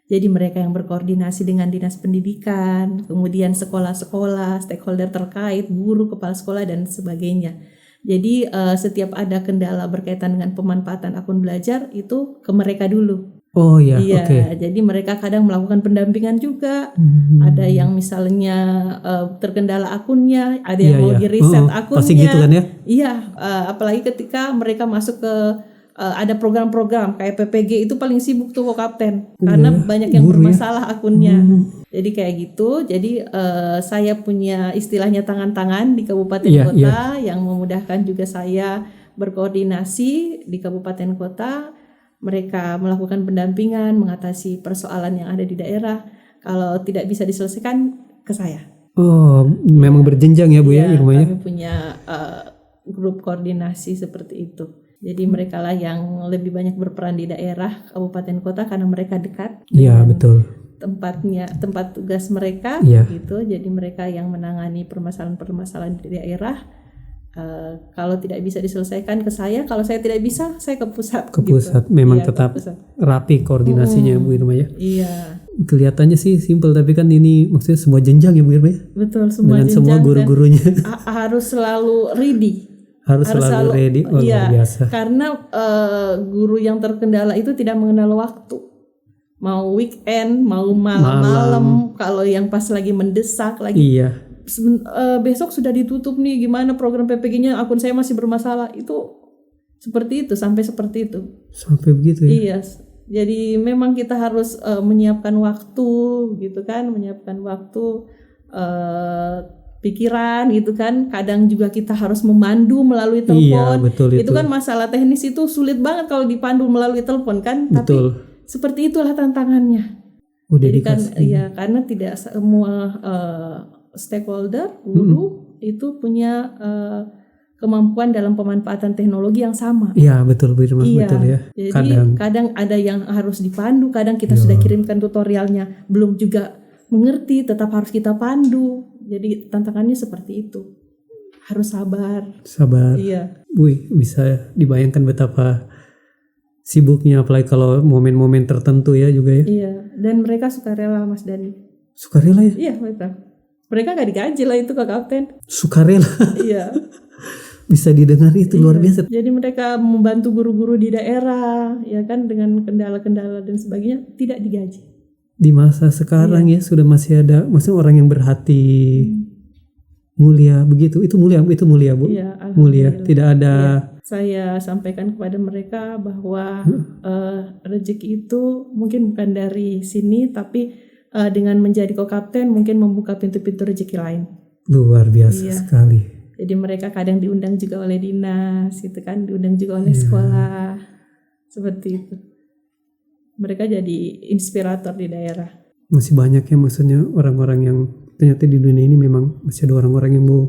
Jadi mereka yang berkoordinasi dengan dinas pendidikan, kemudian sekolah-sekolah, stakeholder terkait, guru, kepala sekolah dan sebagainya. Jadi setiap ada kendala berkaitan dengan pemanfaatan akun belajar itu ke mereka dulu. Oh ya, Iya, oke. jadi mereka kadang melakukan pendampingan juga. Ada yang misalnya terkendala akunnya, ada yang mau di-reset akunnya. Pasti gitu kan ya? Iya, apalagi ketika mereka masuk ke ada program-program kayak PPG itu paling sibuk tuh Kokapten karena banyak yang bermasalah akunnya. Jadi kayak gitu. Jadi saya punya istilahnya tangan-tangan di kabupaten kota yang memudahkan juga saya berkoordinasi di kabupaten kota. Mereka melakukan pendampingan, mengatasi persoalan yang ada di daerah. Kalau tidak bisa diselesaikan ke saya. Oh, memang berjenjang ya Bu ya ilmunya. Kami punya grup koordinasi seperti itu. Jadi mereka lah yang lebih banyak berperan di daerah kabupaten kota karena mereka dekat. Iya, betul. Tempat tugas mereka gitu. Jadi mereka yang menangani permasalahan-permasalahan di daerah. Kalau tidak bisa diselesaikan ke saya, kalau saya tidak bisa, saya ke pusat. Ke pusat, memang tetap rapi koordinasinya Bu Irma ya. Iya. Kelihatannya sih simpel, tapi kan ini maksudnya semua jenjang ya Bu Irma ya. Betul, semua dengan jenjang. Semua guru-gurunya harus selalu ready. Harus selalu ready. Luar biasa. Karena guru yang terkendala itu tidak mengenal waktu. Mau weekend, mau malam-malam, kalau yang pas lagi mendesak lagi. Iya. Besok sudah ditutup nih, gimana program PPG-nya, akun saya masih bermasalah. Itu seperti itu, sampai seperti itu. Sampai begitu ya? Iya, jadi memang kita harus menyiapkan waktu gitu kan, menyiapkan waktu, pikiran gitu kan. Kadang juga kita harus memandu melalui telepon. Iya, betul itu kan masalah teknis itu sulit banget kalau dipandu melalui telepon kan. Betul. Tapi seperti itulah tantangannya. Jadi kan karena tidak semua stakeholder guru itu punya kemampuan dalam pemanfaatan teknologi yang sama. Iya, betul Bu Irma, betul ya. Jadi kadang ada yang harus dipandu, kadang kita sudah kirimkan tutorialnya belum juga mengerti, tetap harus kita pandu. Jadi tantangannya seperti itu. Harus sabar. Iya. Wih, bisa dibayangkan betapa sibuknya, apalagi kalau momen-momen tertentu ya juga ya. Iya, dan mereka sukarela Mas Dani. Sukarela ya? Iya, mereka nggak digaji lah itu Kak Kapten. Sukarela. Iya. Bisa didengar itu luar biasa. Jadi mereka membantu guru-guru di daerah, ya kan, dengan kendala-kendala dan sebagainya, tidak digaji. Di masa sekarang ya sudah masih ada, maksudnya orang yang berhati mulia begitu. Itu mulia Bu. Iya, mulia. Tidak ada. Saya sampaikan kepada mereka bahwa rezeki itu mungkin bukan dari sini, tapi dengan menjadi Kokapten mungkin membuka pintu-pintu rezeki lain. Luar biasa sekali. Jadi mereka kadang diundang juga oleh dinas, gitu kan, diundang juga oleh sekolah, seperti itu. Mereka jadi inspirator di daerah. Masih banyak ya maksudnya orang-orang yang ternyata di dunia ini memang masih ada orang-orang yang mau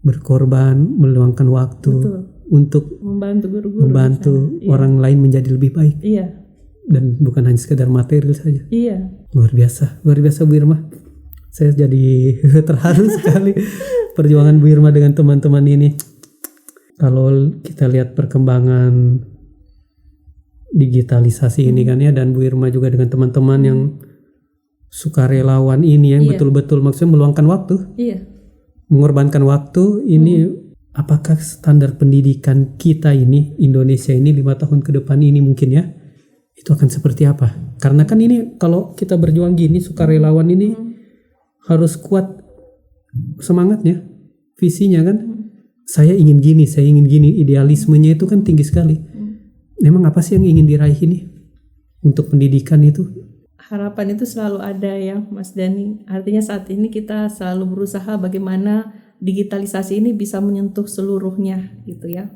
berkorban, meluangkan waktu untuk membantu guru-guru, membantu orang lain menjadi lebih baik. Iya. Dan bukan hanya sekedar material saja. Iya. Luar biasa Bu Irma. Saya jadi terharu sekali perjuangan Bu Irma dengan teman-teman ini. Kalau kita lihat perkembangan digitalisasi ini kan ya, dan Bu Irma juga dengan teman-teman yang sukarelawan ini yang betul-betul maksudnya meluangkan waktu. Iya. Mengorbankan waktu ini. Apakah standar pendidikan kita ini, Indonesia ini 5 tahun ke depan ini mungkin ya, itu akan seperti apa? Karena kan ini kalau kita berjuang gini, sukarelawan ini harus kuat semangatnya, visinya kan. Saya ingin gini, idealismenya itu kan tinggi sekali. Memang apa sih yang ingin diraih ini untuk pendidikan itu? Harapan itu selalu ada ya Mas Dani. Artinya saat ini kita selalu berusaha bagaimana digitalisasi ini bisa menyentuh seluruhnya gitu ya.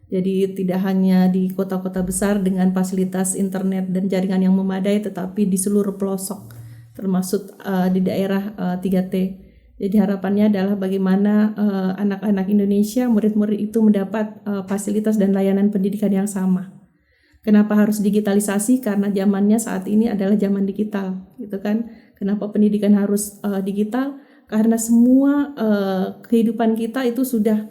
Jadi tidak hanya di kota-kota besar dengan fasilitas internet dan jaringan yang memadai, tetapi di seluruh pelosok, termasuk di daerah 3T. Jadi harapannya adalah bagaimana anak-anak Indonesia, murid-murid itu mendapat fasilitas dan layanan pendidikan yang sama. Kenapa harus digitalisasi? Karena zamannya saat ini adalah zaman digital, gitu kan? Kenapa pendidikan harus digital? Karena semua kehidupan kita itu sudah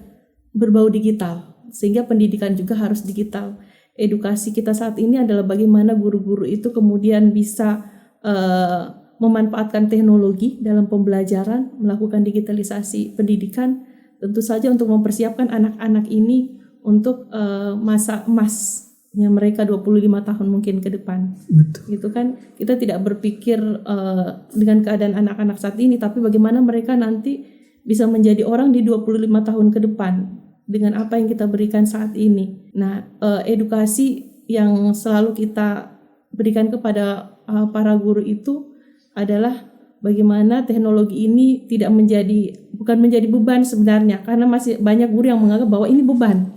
berbau digital. Sehingga pendidikan juga harus digital. Edukasi kita saat ini adalah bagaimana guru-guru itu kemudian bisa memanfaatkan teknologi dalam pembelajaran, melakukan digitalisasi pendidikan, tentu saja untuk mempersiapkan anak-anak ini untuk masa emasnya mereka 25 tahun mungkin ke depan. Betul. Gitu kan, kita tidak berpikir dengan keadaan anak-anak saat ini, tapi bagaimana mereka nanti bisa menjadi orang di 25 tahun ke depan dengan apa yang kita berikan saat ini. Nah, edukasi yang selalu kita berikan kepada para guru itu adalah bagaimana teknologi ini bukan menjadi beban sebenarnya, karena masih banyak guru yang menganggap bahwa ini beban,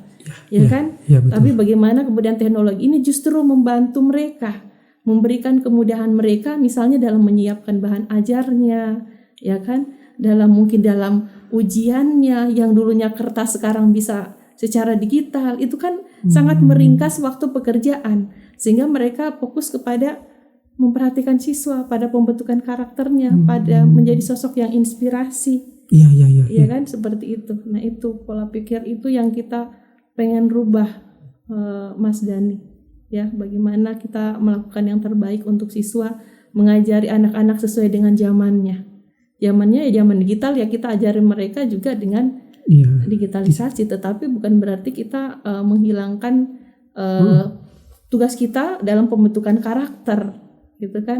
ya kan? Ya, betul. Tapi bagaimana kemudian teknologi ini justru membantu mereka, memberikan kemudahan mereka, misalnya dalam menyiapkan bahan ajarnya, ya kan? Dalam ujiannya yang dulunya kertas sekarang bisa secara digital, itu kan sangat meringkas waktu pekerjaan, sehingga mereka fokus kepada memperhatikan siswa, pada pembentukan karakternya, pada menjadi sosok yang inspirasi. Iya kan, seperti itu. Nah, itu pola pikir itu yang kita pengen rubah, Mas Dhani. Ya, bagaimana kita melakukan yang terbaik untuk siswa, mengajari anak-anak sesuai dengan zamannya. Zamannya ya zaman digital, ya kita ajarin mereka juga dengan digitalisasi, tetapi bukan berarti kita menghilangkan tugas kita dalam pembentukan karakter, gitu kan?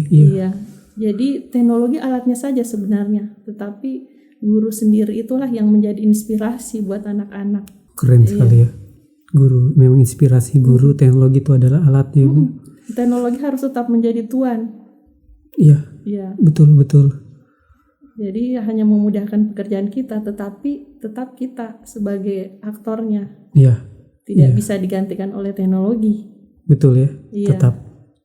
Iya. Jadi teknologi alatnya saja sebenarnya, tetapi guru sendiri itulah yang menjadi inspirasi buat anak-anak. Keren sekali ya, guru memang inspirasi guru. Teknologi itu adalah alatnya. Teknologi harus tetap menjadi tuan. Iya. Betul. Jadi hanya memudahkan pekerjaan kita, tetapi tetap kita sebagai aktornya. Tidak bisa digantikan oleh teknologi. Betul ya. Iya.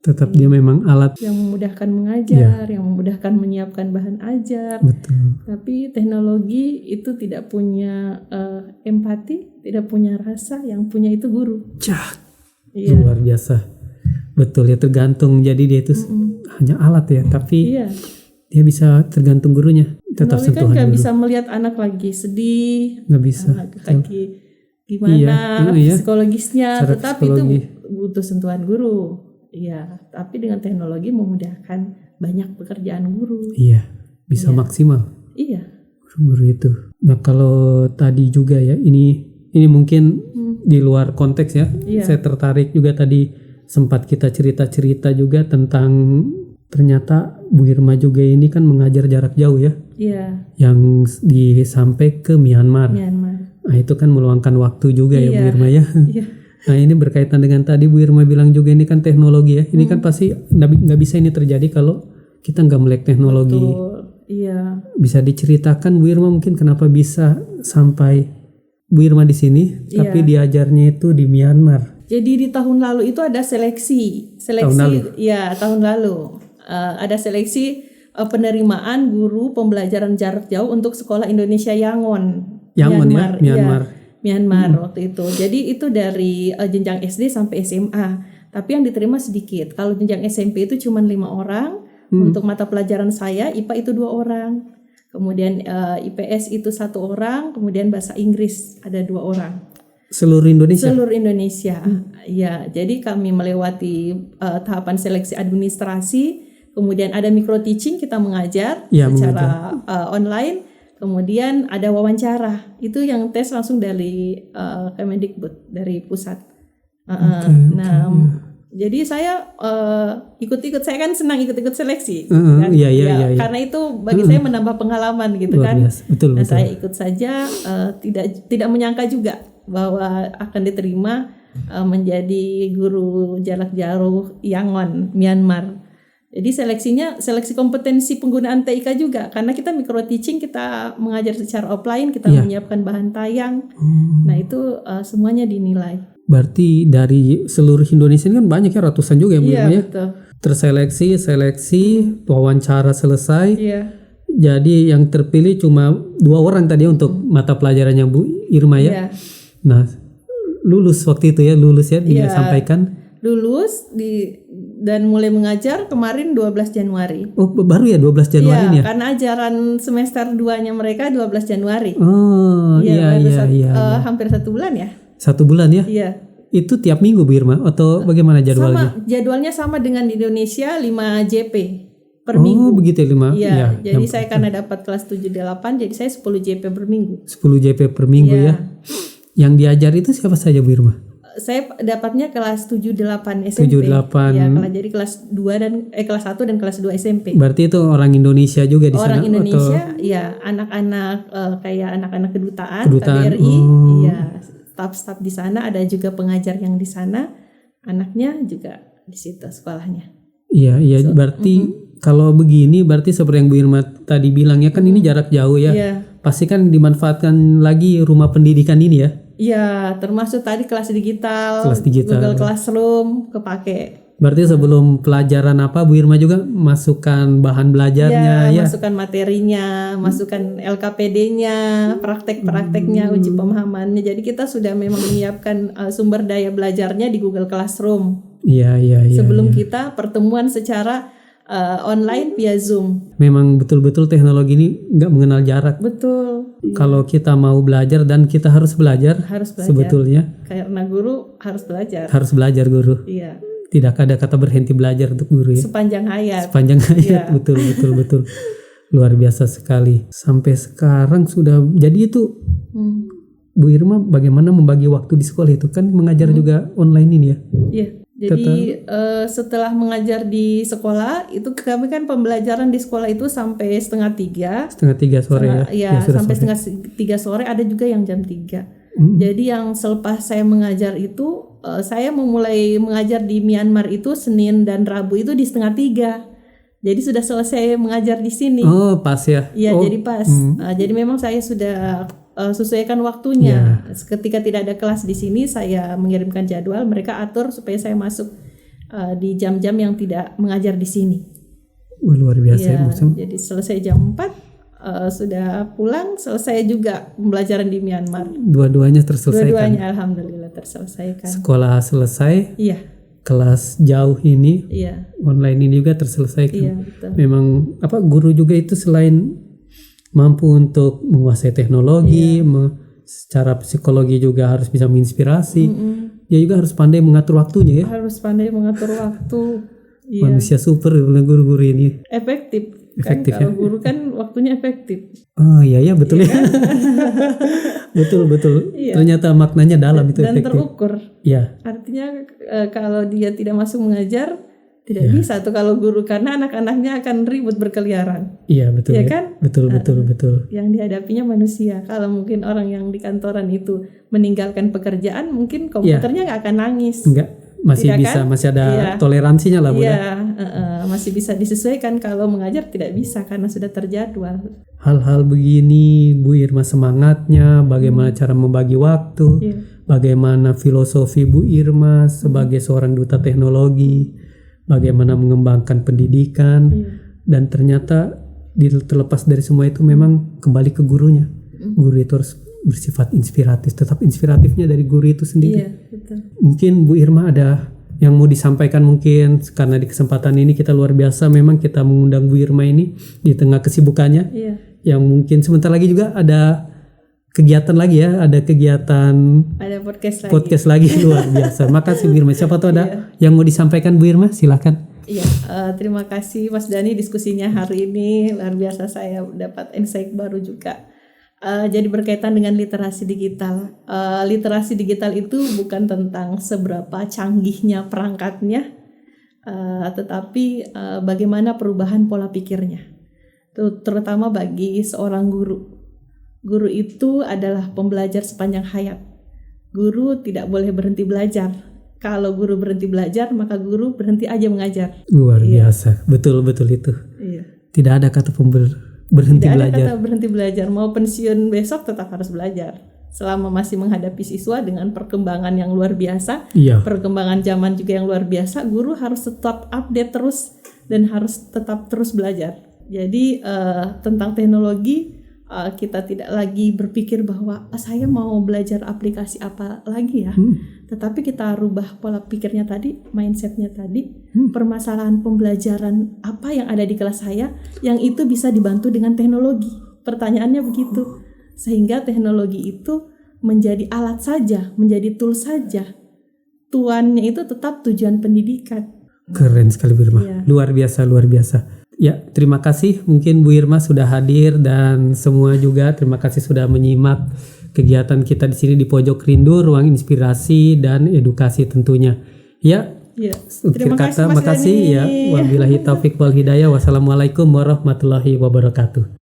Tetap dia memang alat yang memudahkan mengajar, yang memudahkan menyiapkan bahan ajar. Betul. Tapi teknologi itu tidak punya empati, tidak punya rasa, yang punya itu guru. Luar biasa. Betul ya, tergantung. Jadi dia itu hanya alat ya, tapi dia bisa tergantung gurunya. Tetap teknologi sentuhan kan nggak guru. bisa melihat anak lagi sedih, nggak bisa. Lagi gimana psikologisnya, tetapi psikologi itu butuh sentuhan guru. Iya, tapi dengan teknologi memudahkan banyak pekerjaan guru. Iya, bisa maksimal. Iya. Guru itu. Nah, kalau tadi juga ya, ini mungkin di luar konteks ya. Saya tertarik juga tadi sempat kita cerita-cerita juga tentang ternyata Bu Irma juga ini kan mengajar jarak jauh ya. Iya. Yang sampai ke Myanmar. Nah, itu kan meluangkan waktu juga ya Bu Irma ya. Iya. Nah, ini berkaitan dengan tadi Bu Irma bilang juga ini kan teknologi ya. Ini kan pasti nggak bisa ini terjadi kalau kita nggak melek teknologi. Betul. Iya. Bisa diceritakan Bu Irma mungkin kenapa bisa sampai Bu Irma di sini, tapi diajarnya itu di Myanmar. Jadi di tahun lalu itu ada seleksi. Tahun lalu? Ya, tahun lalu. Ada seleksi penerimaan guru pembelajaran jarak jauh untuk sekolah Indonesia Yangon Myanmar waktu itu. Jadi itu dari jenjang SD sampai SMA. Tapi yang diterima sedikit. Kalau jenjang SMP itu cuma 5 orang. Untuk mata pelajaran saya IPA itu 2 orang. Kemudian IPS itu 1 orang. Kemudian bahasa Inggris ada 2 orang. Seluruh Indonesia? Seluruh Indonesia. Ya, jadi kami melewati tahapan seleksi administrasi. Kemudian ada micro teaching, kita mengajar secara online. Kemudian ada wawancara, itu yang tes langsung dari Kemendikbud, dari pusat. Jadi saya ikut-ikut, saya kan senang ikut-ikut seleksi. Iya. Karena itu bagi saya menambah pengalaman gitu kan. Betul. Saya ikut saja, tidak menyangka juga bahwa akan diterima menjadi guru jarak jauh Yangon, Myanmar. Jadi seleksi kompetensi penggunaan TIK juga, karena kita micro teaching, kita mengajar secara offline, kita menyiapkan bahan tayang. Nah itu semuanya dinilai. Berarti dari seluruh Indonesia ini kan banyak ya, ratusan juga ya Bu Irma ya. Betul. Terseleksi, wawancara selesai. Iya. Jadi yang terpilih cuma 2 orang tadi untuk mata pelajarannya Bu Irma ya. Iya. Nah, lulus waktu itu ya, disampaikan. Lulus dan mulai mengajar kemarin 12 Januari. Oh, baru ya 12 Januari ini ya? Karena ajaran semester 2-nya mereka 12 Januari. Oh, iya. Hampir 1 bulan ya? 1 bulan ya? Iya. Itu tiap minggu Bu Irma atau bagaimana jadwalnya? Jadwalnya sama dengan di Indonesia, 5 JP per minggu. Oh, begitu ya 5. Iya, jadi saya karena dapat kelas 7-8, jadi saya 10 JP per minggu. 10 JP per minggu ya. Yang diajar itu siapa saja Bu Irma? Saya dapatnya kelas 7-8 SMP. 7-8. Ya, jadi kelas 2 dan kelas 1 dan kelas 2 SMP. Berarti itu orang Indonesia juga di sana? Orang Indonesia, ya, anak-anak kayak anak-anak kedutaan. KBRI, ya, staf-staf di sana, ada juga pengajar yang di sana, anaknya juga di situ sekolahnya. Iya, berarti kalau begini berarti seperti yang Bu Irma tadi bilang ya, kan ini jarak jauh ya. Pasti kan dimanfaatkan lagi rumah pendidikan ini ya. Iya, termasuk tadi kelas digital. Google Classroom kepake. Berarti sebelum pelajaran apa Bu Irma juga masukkan bahan belajarnya ya. Masukkan materinya, masukkan LKPD-nya, praktek-prakteknya, uji pemahamannya. Jadi kita sudah memang menyiapkan sumber daya belajarnya di Google Classroom. Iya. Sebelum kita pertemuan secara online via Zoom. Memang betul-betul teknologi ini nggak mengenal jarak. Betul. Kalau kita mau belajar dan kita harus belajar. Sebetulnya. Karena guru harus belajar. Harus belajar guru. Iya. Tidak ada kata berhenti belajar untuk guru ya. Sepanjang hayat. Betul. Luar biasa sekali. Sampai sekarang sudah jadi itu. Bu Irma bagaimana membagi waktu di sekolah itu, kan mengajar juga online ini ya? Iya. Jadi setelah mengajar di sekolah itu kami kan pembelajaran di sekolah itu sampai 2:30. 2:30 sore ya? Iya, sampai 2:30 sore, ada juga yang jam 3. Jadi yang selepas saya mengajar itu saya memulai mengajar di Myanmar itu Senin dan Rabu itu di 2:30. Jadi sudah selesai mengajar di sini. Oh, pas ya? Iya, jadi pas. Jadi memang saya sudah sesuaikan waktunya. Ketika tidak ada kelas di sini, saya mengirimkan jadwal, mereka atur supaya saya masuk di jam-jam yang tidak mengajar di sini. Luar biasa ya. Jadi selesai jam 4 sudah pulang, selesai juga pembelajaran di Myanmar. Dua-duanya terselesaikan. Dua-duanya alhamdulillah terselesaikan. Sekolah selesai. Iya. Kelas jauh ini. Iya. Online ini juga terselesaikan. Iya, betul. Memang guru juga itu selain mampu untuk menguasai teknologi, secara psikologi juga harus bisa menginspirasi. Dia juga harus pandai mengatur waktunya ya. Harus pandai mengatur waktu. Manusia super guru-guru ini. Efektif kan, kalau guru kan waktunya efektif. Oh iya betul ya. betul. Iya. Ternyata maknanya dalam itu dan efektif. Dan terukur. Iya. Artinya kalau dia tidak masuk mengajar tidak bisa tuh kalau guru, karena anak-anaknya akan ribut berkeliaran. Iya betul ya. Kan? Betul. Yang dihadapinya manusia. Kalau mungkin orang yang di kantoran itu meninggalkan pekerjaan, mungkin komputernya nggak akan nangis. Enggak, masih bisa, kan? Masih ada toleransinya lah Bu. Iya, masih bisa disesuaikan. Kalau mengajar tidak bisa karena sudah terjadwal. Hal-hal begini Bu Irma semangatnya, bagaimana cara membagi waktu, bagaimana filosofi Bu Irma sebagai seorang duta teknologi, bagaimana mengembangkan pendidikan, dan ternyata terlepas dari semua itu memang kembali ke gurunya. Guru itu harus bersifat inspiratif, tetap inspiratifnya dari guru itu sendiri. Iya, betul. Mungkin Bu Irma ada yang mau disampaikan, mungkin karena di kesempatan ini kita luar biasa, memang kita mengundang Bu Irma ini di tengah kesibukannya. Iya. Yang mungkin sebentar lagi juga ada kegiatan lagi ya, ada podcast lagi luar biasa. Makasih Bu Irma. Siapa tahu ada yang mau disampaikan Bu Irma, silakan. Iya, terima kasih Mas Dani diskusinya hari ini luar biasa, saya dapat insight baru juga. Jadi berkaitan dengan literasi digital. Literasi digital itu bukan tentang seberapa canggihnya perangkatnya, tetapi bagaimana perubahan pola pikirnya. Terutama bagi seorang guru. Guru itu adalah pembelajar sepanjang hayat. Guru tidak boleh berhenti belajar. kalau guru berhenti belajar, maka guru berhenti aja mengajar. Luar biasa, betul itu. Iya. Tidak ada kata berhenti Tidak belajar. ada kata berhenti belajar. Mau pensiun besok tetap harus belajar. Selama masih menghadapi siswa dengan perkembangan yang luar biasa, Iya. perkembangan zaman juga yang luar biasa, guru harus tetap update terus dan harus tetap terus belajar. Jadi tentang teknologi kita tidak lagi berpikir bahwa saya mau belajar aplikasi apa lagi ya. Tetapi kita rubah pola pikirnya tadi, mindsetnya tadi, permasalahan pembelajaran apa yang ada di kelas saya yang itu bisa dibantu dengan teknologi. Pertanyaannya begitu. Sehingga teknologi itu menjadi alat saja, menjadi tool saja. Tuannya itu tetap tujuan pendidikan. Keren sekali Bu Irma. Iya. Luar biasa. Ya, terima kasih mungkin Bu Irma sudah hadir dan semua juga terima kasih sudah menyimak kegiatan kita di sini di Pojok Rindu, ruang inspirasi dan edukasi tentunya. Ya. Terima kasih Mas makasih Dani. ya. Wabillahi taufik wal hidayah. Wassalamualaikum warahmatullahi wabarakatuh.